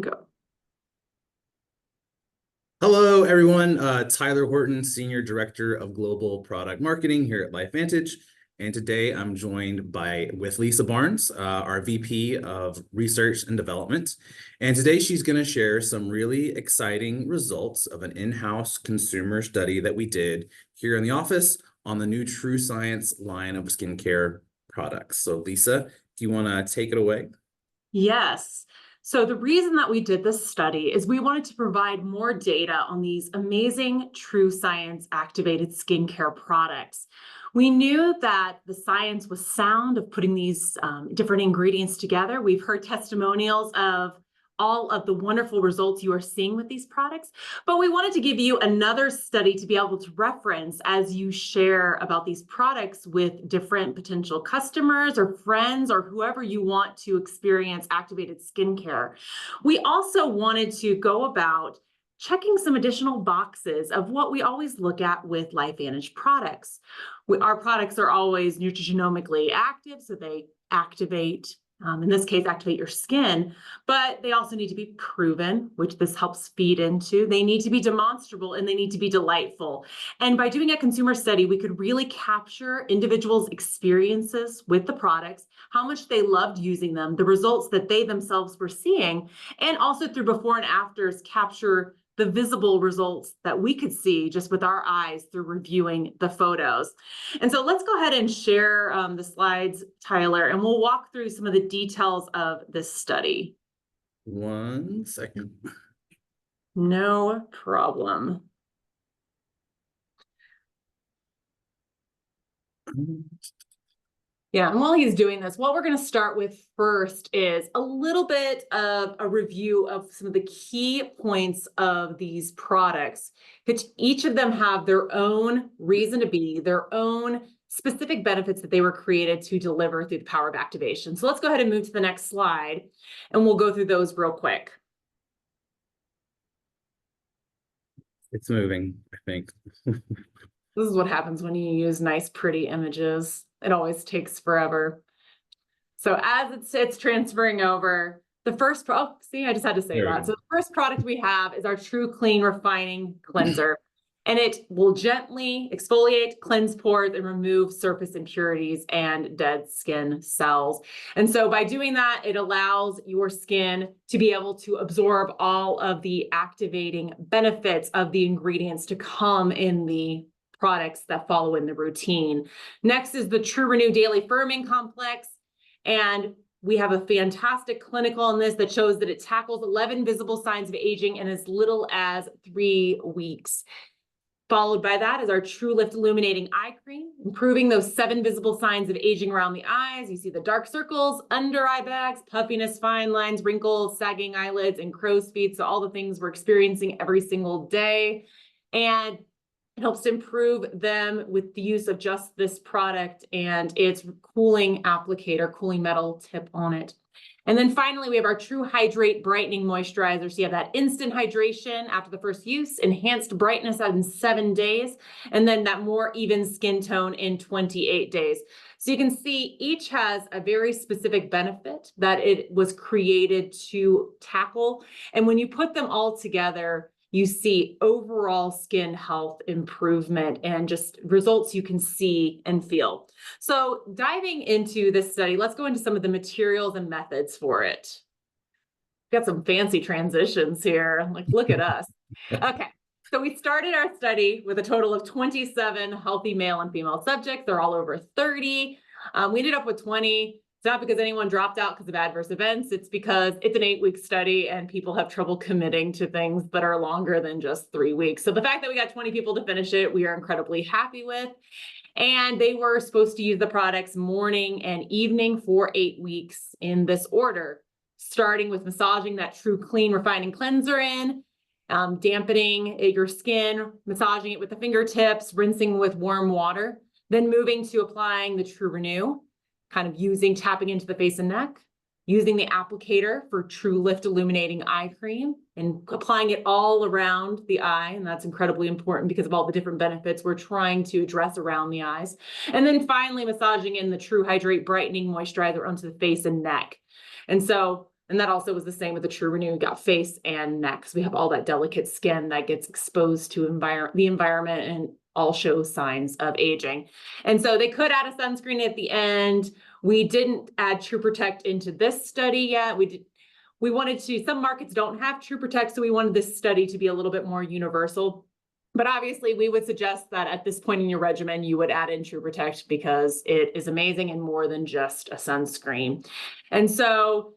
go. Hello, everyone. Tyler Horton, Senior Director of Global Product Marketing here at LifeVantage. And today I'm joined with Lisa Barnes, our VP of Research and Development. And today she's going to share some really exciting results of an in-house consumer study that we did here in the office on the new TrueScience line of skincare products. So Lisa, do you want to take it away? Yes. So the reason that we did this study is we wanted to provide more data on these amazing TrueScience activated skincare products. We knew that the science was sound of putting these different ingredients together. We've heard testimonials of all of the wonderful results you are seeing with these products, but we wanted to give you another study to be able to reference as you share about these products with different potential customers or friends or whoever you want to experience activated skincare. We also wanted to go about checking some additional boxes of what we always look at with LifeVantage products. Our products are always nutrigenomically active, so they activate, in this case, activate your skin, but they also need to be proven, which this helps feed into. They need to be demonstrable and they need to be delightful. And by doing a consumer study, we could really capture individuals' experiences with the products, how much they loved using them, the results that they themselves were seeing, and also through before and afters, capture the visible results that we could see just with our eyes through reviewing the photos. And so let's go ahead and share the slides, Tyler, and we'll walk through some of the details of this study. 1 second. No problem. Yeah, and while he's doing this, what we're going to start with first is a little bit of a review of some of the key points of these products, which each of them have their own reason to be, their own specific benefits that they were created to deliver through the power of activation. So let's go ahead and move to the next slide, and we'll go through those real quick. It's moving, I think. This is what happens when you use nice, pretty images. It always takes forever. So as it's transferring over, the first, see, I just had to say that. So the first product we have is our True Clean Refining Cleanser. And it will gently exfoliate, cleanse pores, and remove surface impurities and dead skin cells. And so by doing that, it allows your skin to be able to absorb all of the activating benefits of the ingredients to come in the products that follow in the routine. Next is the True Renew Daily Firming Complex. And we have a fantastic clinical on this that shows that it tackles 11 visible signs of aging in as little as 3 weeks. Followed by that is our True Lift Illuminating Eye Cream, improving those 7 visible signs of aging around the eyes. You see the dark circles, under eye bags, puffiness, fine lines, wrinkles, sagging eyelids, and crow's feet. So all the things we're experiencing every single day. And it helps to improve them with the use of just this product and its cooling applicator, cooling metal tip on it. And then finally, we have our True Hydrate Brightening Moisturizer. So you have that instant hydration after the first use, enhanced brightness out in 7 days, and then that more even skin tone in 28 days. So you can see each has a very specific benefit that it was created to tackle. And when you put them all together, you see overall skin health improvement and just results you can see and feel. So diving into this study, let's go into some of the materials and methods for it. Got some fancy transitions here. Like, look at us. Okay, so we started our study with a total of 27 healthy male and female subjects. They're all over 30. We ended up with 20. It's not because anyone dropped out because of adverse events. It's because it's an 8-week study and people have trouble committing to things that are longer than just 3 weeks. So the fact that we got 20 people to finish it, we are incredibly happy with. And they were supposed to use the products morning and evening for 8 weeks in this order, starting with massaging that True Clean Refining Cleanser in, dampening your skin, massaging it with the fingertips, rinsing with warm water, then moving to applying the True Renew, kind of tapping into the face and neck, using the applicator for True Lift Illuminating Eye Cream and applying it all around the eye. And that's incredibly important because of all the different benefits we're trying to address around the eyes. And then finally massaging in the True Hydrate Brightening Moisturizer onto the face and neck. And so And that also was the same with the TrueRenew. We got face and neck. So we have all that delicate skin that gets exposed to the environment and all show signs of aging. And so they could add a sunscreen at the end. We didn't add True Protect into this study yet. We wanted to, some markets don't have True Protect, so we wanted this study to be a little bit more universal. But obviously, we would suggest that at this point in your regimen, you would add in True Protect because it is amazing and more than just a sunscreen. And so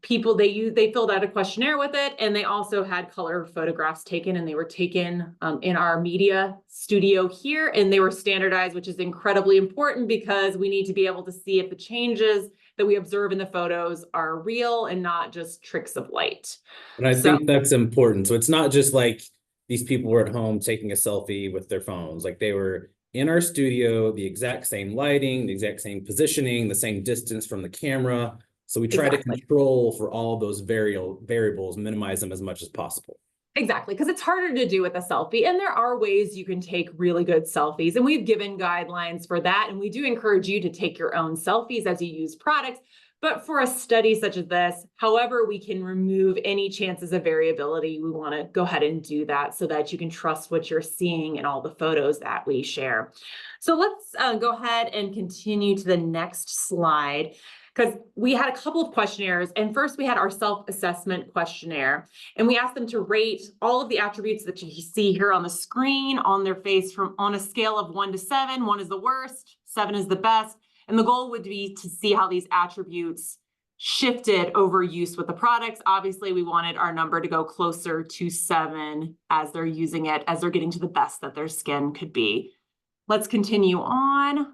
people, they filled out a questionnaire with it, and they also had color photographs taken, and they were taken in our media studio here, and they were standardized, which is incredibly important because we need to be able to see if the changes that we observe in the photos are real and not just tricks of light. And I think that's important. So it's not just like these people were at home taking a selfie with their phones. Like they were in our studio, the exact same lighting, the exact same positioning, the same distance from the camera. So we try to control for all those variables, minimize them as much as possible. Exactly, because it's harder to do with a selfie, and there are ways you can take really good selfies, and we've given guidelines for that, and we do encourage you to take your own selfies as you use products. But for a study such as this, however we can remove any chances of variability, we want to go ahead and do that so that you can trust what you're seeing in all the photos that we share. So let's go ahead and continue to the next slide, because we had a couple of questionnaires. And first we had our self-assessment questionnaire, and we asked them to rate all of the attributes that you see here on the screen on their face on a scale of 1 to 7. 1 is the worst, 7 is the best. And the goal would be to see how these attributes shifted over use with the products. Obviously, we wanted our number to go closer to 7 as they're using it, as they're getting to the best that their skin could be. Let's continue on.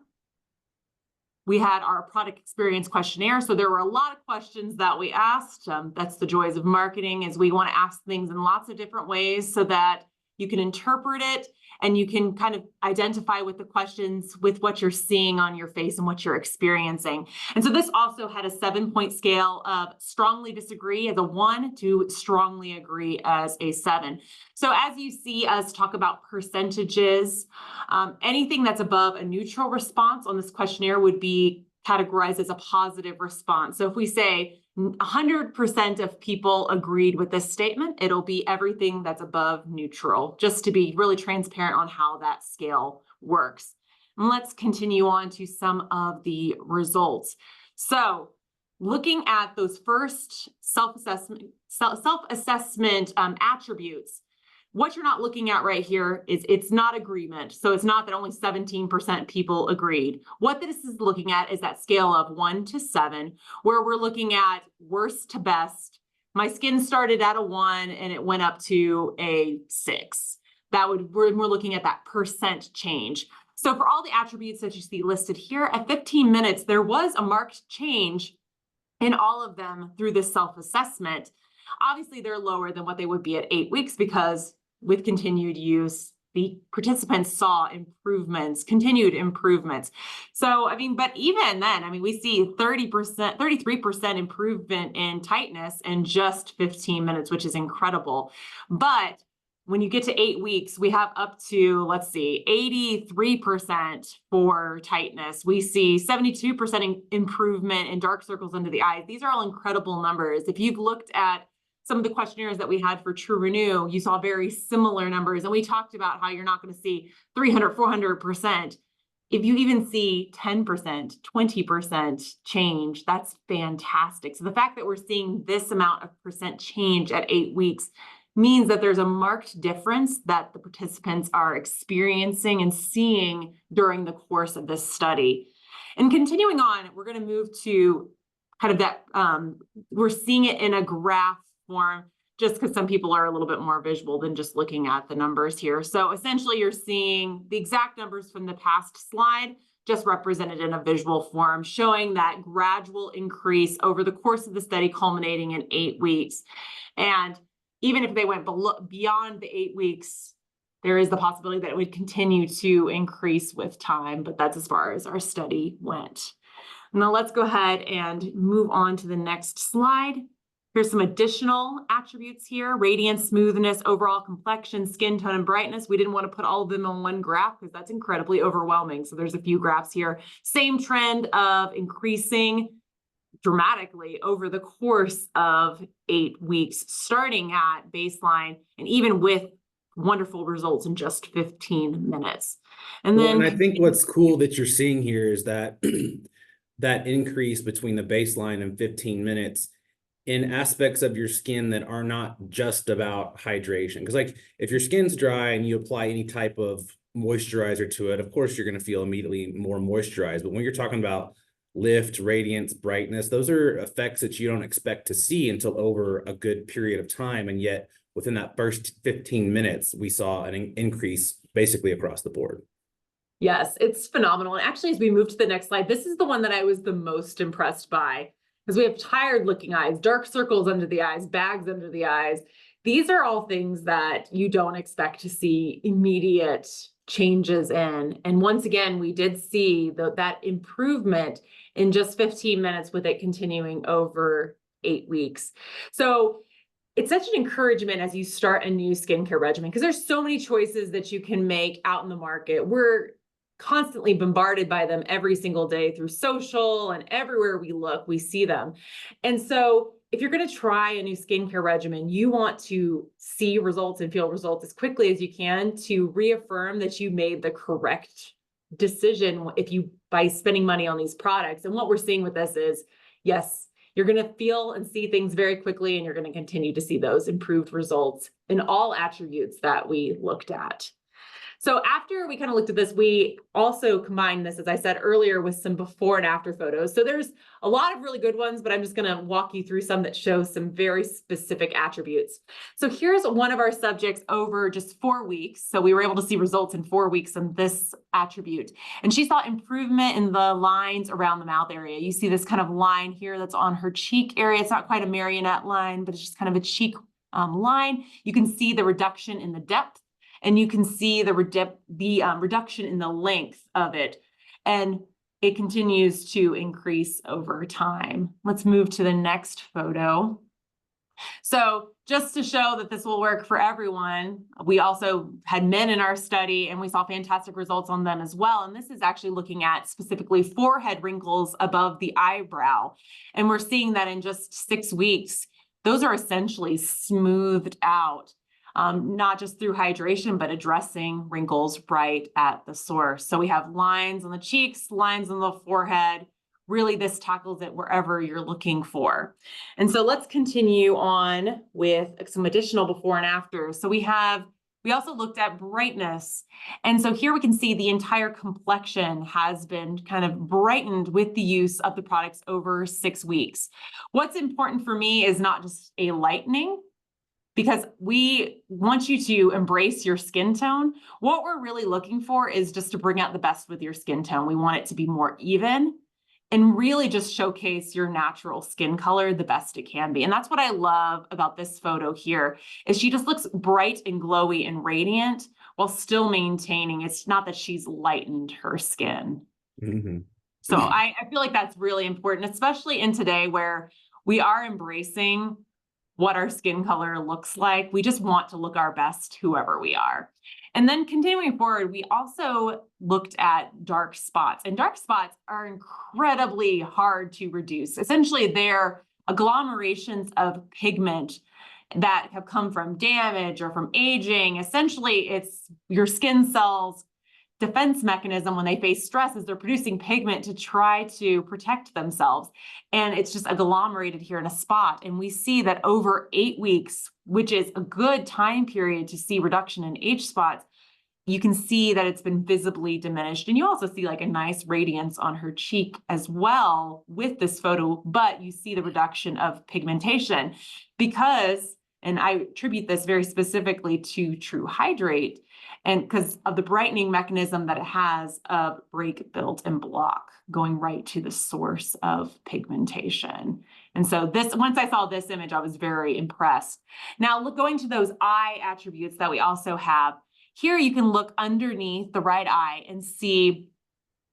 We had our product experience questionnaire. So there were a lot of questions that we asked. That's the joys of marketing, is we want to ask things in lots of different ways so that you can interpret it and you can kind of identify with the questions with what you're seeing on your face and what you're experiencing. And so this also had a 7-point scale of strongly disagree as a 1 to strongly agree as a 7. So as you see us talk about percentages, anything that's above a neutral response on this questionnaire would be categorized as a positive response. So if we say 100% of people agreed with this statement, it'll be everything that's above neutral, just to be really transparent on how that scale works. And let's continue on to some of the results. So looking at those first self-assessment attributes, what you're not looking at right here is it's not agreement. So it's not that only 17% people agreed. What this is looking at is that scale of 1 to 7, where we're looking at worst to best. My skin started at a 1 and it went up to a 6. We're looking at that percent change. So for all the attributes that you see listed here, at 15 minutes, there was a marked change in all of them through this self-assessment. Obviously, they're lower than what they would be at 8 weeks because with continued use, the participants saw continued improvements. So, but even then, we see 33% improvement in tightness in just 15 minutes, which is incredible. But when you get to 8 weeks, we have up to, 83% for tightness. We see 72% improvement in dark circles under the eyes. These are all incredible numbers. If you've looked at some of the questionnaires that we had for TrueRenew, you saw very similar numbers. And we talked about how you're not going to see 300, 400%. If you even see 10%, 20% change, that's fantastic. So the fact that we're seeing this amount of percent change at 8 weeks means that there's a marked difference that the participants are experiencing and seeing during the course of this study. And continuing on, we're going to move to kind of that, we're seeing it in a graph form, just because some people are a little bit more visual than just looking at the numbers here. So essentially you're seeing the exact numbers from the past slide, just represented in a visual form, showing that gradual increase over the course of the study, culminating in 8 weeks. And even if they went beyond the 8 weeks, there is the possibility that it would continue to increase with time, but that's as far as our study went. Now let's go ahead and move on to the next slide. Here's some additional attributes here: radiance, smoothness, overall complexion, skin tone, and brightness. We didn't want to put all of them on one graph because that's incredibly overwhelming. So there's a few graphs here. Same trend of increasing dramatically over the course of 8 weeks, starting at baseline and even with wonderful results in just 15 minutes. And Well, then and I think what's cool that you're seeing here is that that increase between the baseline and 15 minutes in aspects of your skin that are not just about hydration. Because like if your skin's dry and you apply any type of moisturizer to it, of course you're going to feel immediately more moisturized. But when you're talking about lift, radiance, brightness, those are effects that you don't expect to see until over a good period of time. And yet within that first 15 minutes, we saw an increase basically across the board. yes, it's phenomenal. And actually, as we move to the next slide, this is the one that I was the most impressed by, because we have tired looking eyes, dark circles under the eyes, bags under the eyes. These are all things that you don't expect to see immediate changes in. And once again, we did see that improvement in just 15 minutes with it continuing over 8 weeks. So it's such an encouragement as you start a new skincare regimen, because there's so many choices that you can make out in the market. We're constantly bombarded by them every single day through social, and everywhere we look, we see them. And so if you're going to try a new skincare regimen, you want to see results and feel results as quickly as you can to reaffirm that you made the correct decision by spending money on these products. And what we're seeing with this is, yes, you're going to feel and see things very quickly, and you're going to continue to see those improved results in all attributes that we looked at. So after we kind of looked at this, we also combined this, as I said earlier, with some before and after photos. So there's a lot of really good ones, but I'm just going to walk you through some that show some very specific attributes. So here's one of our subjects over just 4 weeks. So we were able to see results in 4 weeks in this attribute. And she saw improvement in the lines around the mouth area. You see this kind of line here that's on her cheek area. It's not quite a marionette line, but it's just kind of a cheek line. You can see the reduction in the depth, and you can see the reduction in the length of it. And it continues to increase over time. Let's move to the next photo. So just to show that this will work for everyone, we also had men in our study, and we saw fantastic results on them as well. And this is actually looking at specifically forehead wrinkles above the eyebrow. And we're seeing that in just 6 weeks, those are essentially smoothed out. Not just through hydration, but addressing wrinkles right at the source. So we have lines on the cheeks, lines on the forehead. Really, this tackles it wherever you're looking for. And so let's continue on with some additional before and after. So we also looked at brightness. And so here we can see the entire complexion has been kind of brightened with the use of the products over 6 weeks. What's important for me is not just a lightening, because we want you to embrace your skin tone. What we're really looking for is just to bring out the best with your skin tone. We want it to be more even and really just showcase your natural skin color the best it can be. And that's what I love about this photo here, is she just looks bright and glowy and radiant while still maintaining, it's not that she's lightened her skin. Mm-hmm. So I feel like that's really important, especially in today where we are embracing what our skin color looks like. We just want to look our best, whoever we are. And then continuing forward, we also looked at dark spots. And dark spots are incredibly hard to reduce. Essentially, they're agglomerations of pigment that have come from damage or from aging. Essentially, it's your skin cells' defense mechanism when they face stress is they're producing pigment to try to protect themselves. And it's just agglomerated here in a spot. And we see that over 8 weeks, which is a good time period to see reduction in age spots, you can see that it's been visibly diminished. And you also see like a nice radiance on her cheek as well with this photo, but you see the reduction of pigmentation because, and I attribute this very specifically to True Hydrate, and because of the brightening mechanism that it has of break, build, and block, going right to the source of pigmentation. And so once I saw this image, I was very impressed. Now, going to those eye attributes that we also have, here you can look underneath the right eye and see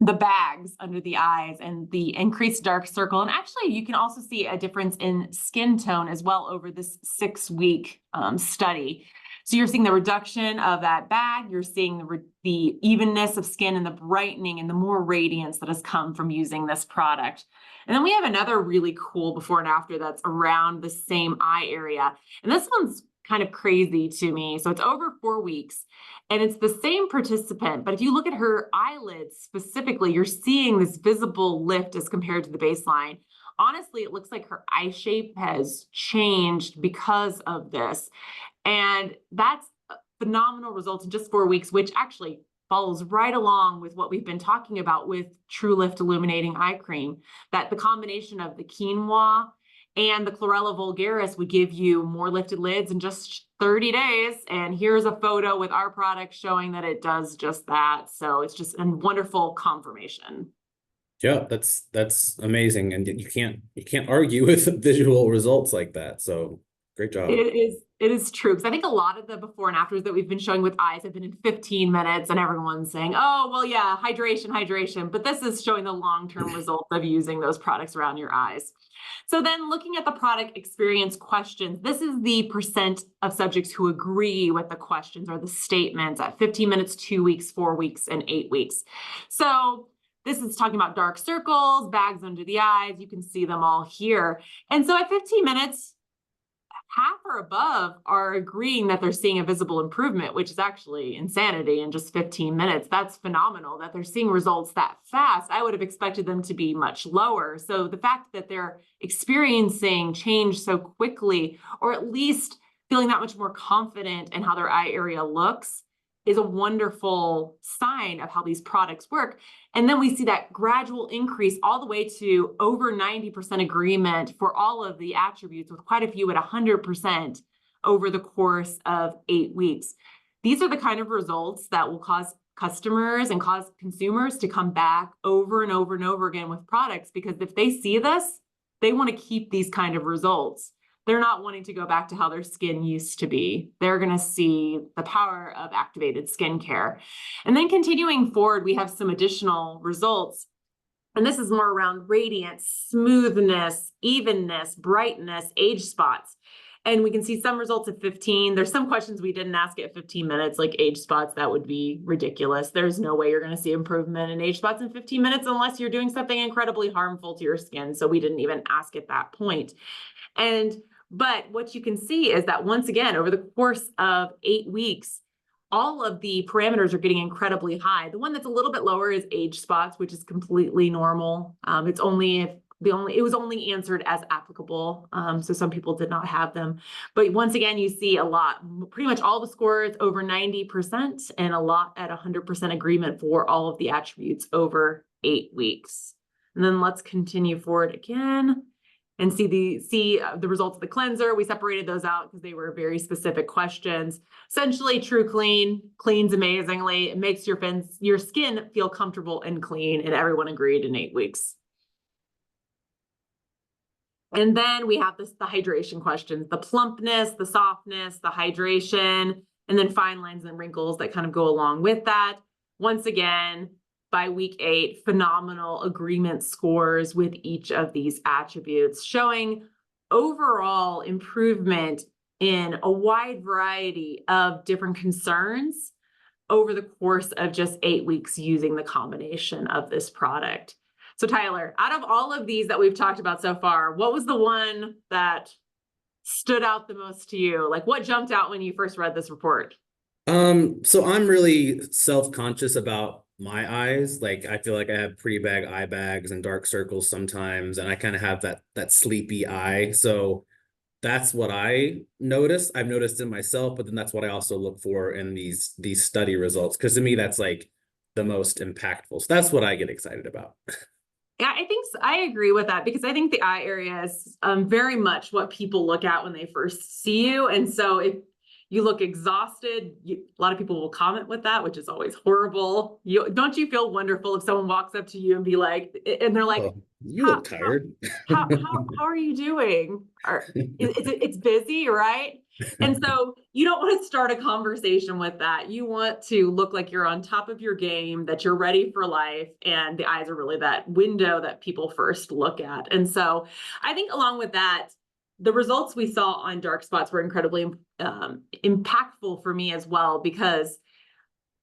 the bags under the eyes and the increased dark circle. And actually, you can also see a difference in skin tone as well over this 6-week study. So you're seeing the reduction of that bag, you're seeing the evenness of skin and the brightening and the more radiance that has come from using this product. And then we have another really cool before and after that's around the same eye area. And this one's kind of crazy to me. So it's over 4 weeks and it's the same participant. But if you look at her eyelids specifically, you're seeing this visible lift as compared to the baseline. Honestly, it looks like her eye shape has changed because of this. And that's phenomenal results in just 4 weeks, which actually follows right along with what we've been talking about with True Lift Illuminating Eye Cream, that the combination of the quinoa and the chlorella vulgaris would give you more lifted lids in just 30 days. And here's a photo with our product showing that it does just that. So it's just a wonderful confirmation. Yeah, that's amazing. And you can't argue with visual results like that. So great job. It is true, because I think a lot of the before and afters that we've been showing with eyes have been in 15 minutes and everyone's saying, oh, well, yeah, hydration. But this is showing the long-term results of using those products around your eyes. So then looking at the product experience questions, this is the percent of subjects who agree with the questions or the statements at 15 minutes, 2 weeks, 4 weeks, and 8 weeks. So this is talking about dark circles, bags under the eyes. You can see them all here. And so at 15 minutes, half or above are agreeing that they're seeing a visible improvement, which is actually insanity in just 15 minutes. That's phenomenal that they're seeing results that fast. I would have expected them to be much lower. So the fact that they're experiencing change so quickly, or at least feeling that much more confident in how their eye area looks, is a wonderful sign of how these products work. And then we see that gradual increase all the way to over 90% agreement for all of the attributes, with quite a few at 100% over the course of 8 weeks. These are the kind of results that will cause customers and cause consumers to come back over and over and over again with products, because if they see this, they want to keep these kind of results. They're not wanting to go back to how their skin used to be. They're going to see the power of activated skincare. And then continuing forward, we have some additional results. And this is more around radiance, smoothness, evenness, brightness, age spots. And we can see some results at 15. There's some questions we didn't ask at 15 minutes, like age spots. That would be ridiculous. There's no way you're going to see improvement in age spots in 15 minutes unless you're doing something incredibly harmful to your skin. So we didn't even ask at that point. But what you can see is that once again, over the course of 8 weeks, all of the parameters are getting incredibly high. The one that's a little bit lower is age spots, which is completely normal. It was only answered as applicable. So some people did not have them. But once again, you see a lot, pretty much all the scores over 90% and a lot at 100% agreement for all of the attributes over 8 weeks. And then let's continue forward again and see the results of the cleanser. We separated those out because they were very specific questions. Essentially, True Clean cleans amazingly. It makes your skin feel comfortable and clean, and everyone agreed in 8 weeks. And then we have the hydration questions, the plumpness, the softness, the hydration, and then fine lines and wrinkles that kind of go along with that. Once again, by week 8, phenomenal agreement scores with each of these attributes, showing overall improvement in a wide variety of different concerns over the course of just 8 weeks using the combination of this product. So Tyler, out of all of these that we've talked about so far, what was the one that stood out the most to you? Like, what jumped out when you first read this report? So I'm really self-conscious about my eyes. Like, I feel like I have pretty bad eye bags and dark circles sometimes, and I kind of have that sleepy eye. So that's what I noticed. I've noticed in myself, but then that's what I also look for in these study results, because to me that's like the most impactful. So that's what I get excited about. Yeah, I agree with that, because I think the eye area is very much what people look at when they first see you. And so if you look exhausted, a lot of people will comment with that, which is always horrible. Don't you feel wonderful if someone walks up to you and be like, and they're like, "Oh, you look tired." How are you doing? It's busy, right? And so you don't want to start a conversation with that. You want to look like you're on top of your game, that you're ready for life. And the eyes are really that window that people first look at. And so I think along with that, the results we saw on dark spots were incredibly impactful for me as well, because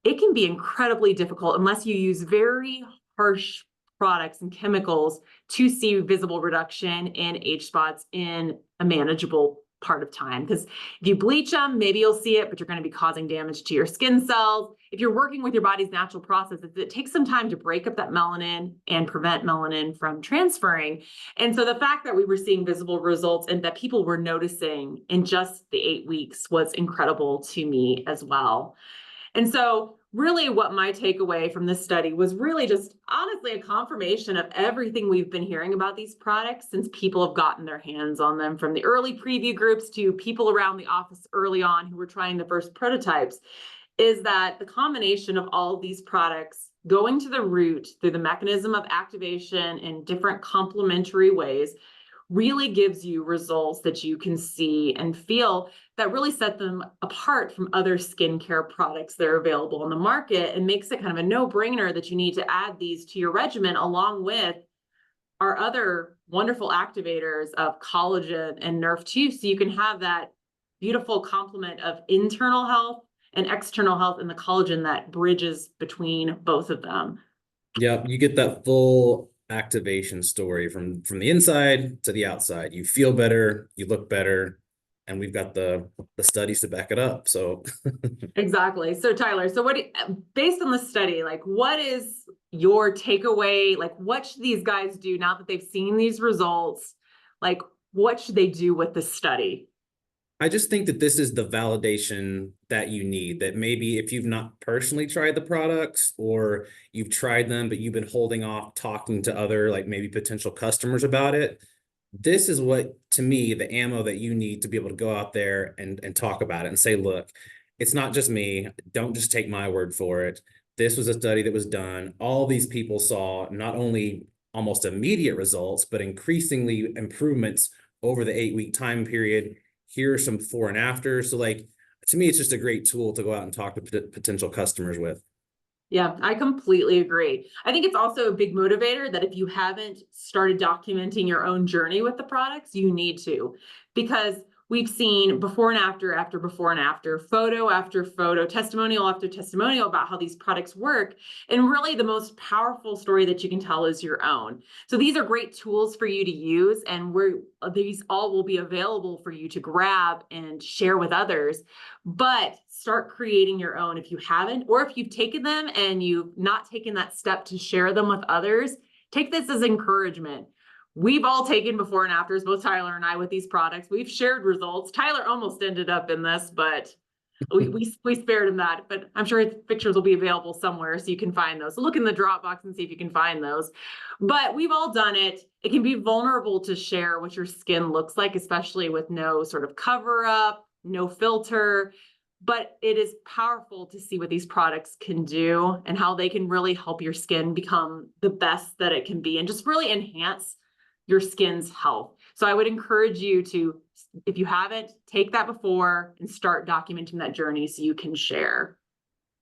it can be incredibly difficult unless you use very harsh products and chemicals to see visible reduction in age spots in a manageable part of time. Because if you bleach them, maybe you'll see it, but you're going to be causing damage to your skin cells. If you're working with your body's natural processes, it takes some time to break up that melanin and prevent melanin from transferring. And so the fact that we were seeing visible results and that people were noticing in just the 8 weeks was incredible to me as well. And so really what my takeaway from this study was really just honestly a confirmation of everything we've been hearing about these products since people have gotten their hands on them, from the early preview groups to people around the office early on who were trying the first prototypes, is that the combination of all of these products going to the root through the mechanism of activation in different complementary ways really gives you results that you can see and feel that really set them apart from other skincare products that are available on the market, and makes it kind of a no-brainer that you need to add these to your regimen along with our other wonderful activators of collagen and Nerf2, so you can have that beautiful complement of internal health and external health and the collagen that bridges between both of them. Yeah, you get that full activation story from the inside to the outside. You feel better, you look better, and we've got the studies to back it up. So Exactly. So Tyler, so based on the study, like what is your takeaway? Like what should these guys do now that they've seen these results? Like what should they do with the study? I just think that this is the validation that you need, that maybe if you've not personally tried the products, or you've tried them, but you've been holding off talking to other, like maybe potential customers about it, this is what, to me, the ammo that you need to be able to go out there and talk about it and say, look, it's not just me. Don't just take my word for it. This was a study that was done. All these people saw not only almost immediate results, but increasingly improvements over the 8-week time period. Here are some before and after. So like, to me, it's just a great tool to go out and talk to potential customers with. Yeah, I completely agree. I think it's also a big motivator that if you haven't started documenting your own journey with the products, you need to, because we've seen before and after before and after, photo after photo, testimonial after testimonial about how these products work. And really the most powerful story that you can tell is your own. So these are great tools for you to use, and these all will be available for you to grab and share with others. But start creating your own if you haven't, or if you've taken them and you've not taken that step to share them with others. Take this as encouragement. We've all taken before and afters, both Tyler and I, with these products. We've shared results. Tyler almost ended up in this, but we spared him that. But I'm sure his pictures will be available somewhere so you can find those. So look in the Dropbox and see if you can find those. But we've all done it. It can be vulnerable to share what your skin looks like, especially with no sort of cover up, no filter. But it is powerful to see what these products can do and how they can really help your skin become the best that it can be and just really enhance your skin's health. So I would encourage you to, if you haven't, take that before and start documenting that journey so you can share.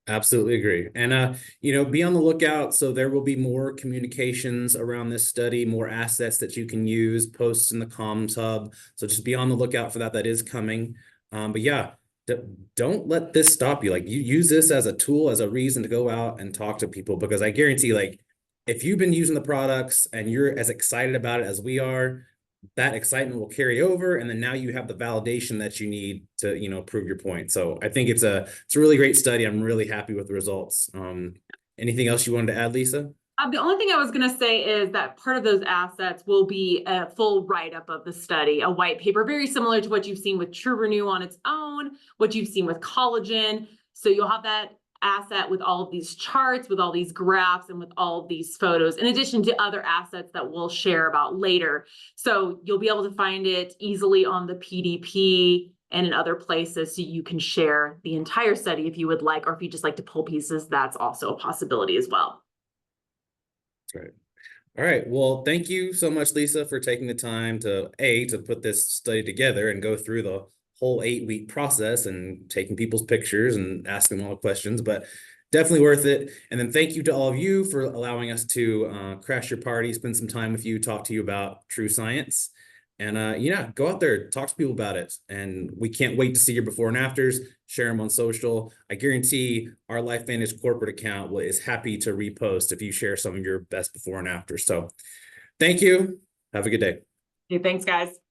Absolutely agree. And, be on the lookout. So there will be more communications around this study, more assets that you can use, posts in the comms hub. So just be on the lookout for that. That is coming. But yeah, don't let this stop you. Like, you use this as a tool, as a reason to go out and talk to people, because I guarantee, like, if you've been using the products and you're as excited about it as we are, that excitement will carry over. And then now you have the validation that you need to, prove your point. So I think it's a really great study. I'm really happy with the results. Anything else you wanted to add, Lisa? The only thing I was going to say is that part of those assets will be a full write-up of the study, a white paper, very similar to what you've seen with TrueRenew on its own, what you've seen with collagen. So you'll have that asset with all of these charts, with all these graphs, and with all of these photos, in addition to other assets that we'll share about later. So you'll be able to find it easily on the PDP and in other places, so you can share the entire study if you would like, or if you just like to pull pieces, that's also a possibility as well. That's right. All right. Well, thank you so much, Lisa, for taking the time to put this study together and go through the whole 8-week process and taking people's pictures and asking them all the questions, but definitely worth it. And then thank you to all of you for allowing us to crash your party, spend some time with you, talk to you about True Science. And yeah, go out there, talk to people about it. And we can't wait to see your before and afters. Share them on social. I guarantee our LifeVantage corporate account is happy to repost if you share some of your best before and after. So thank you. Have a good day. Okay, thanks, guys.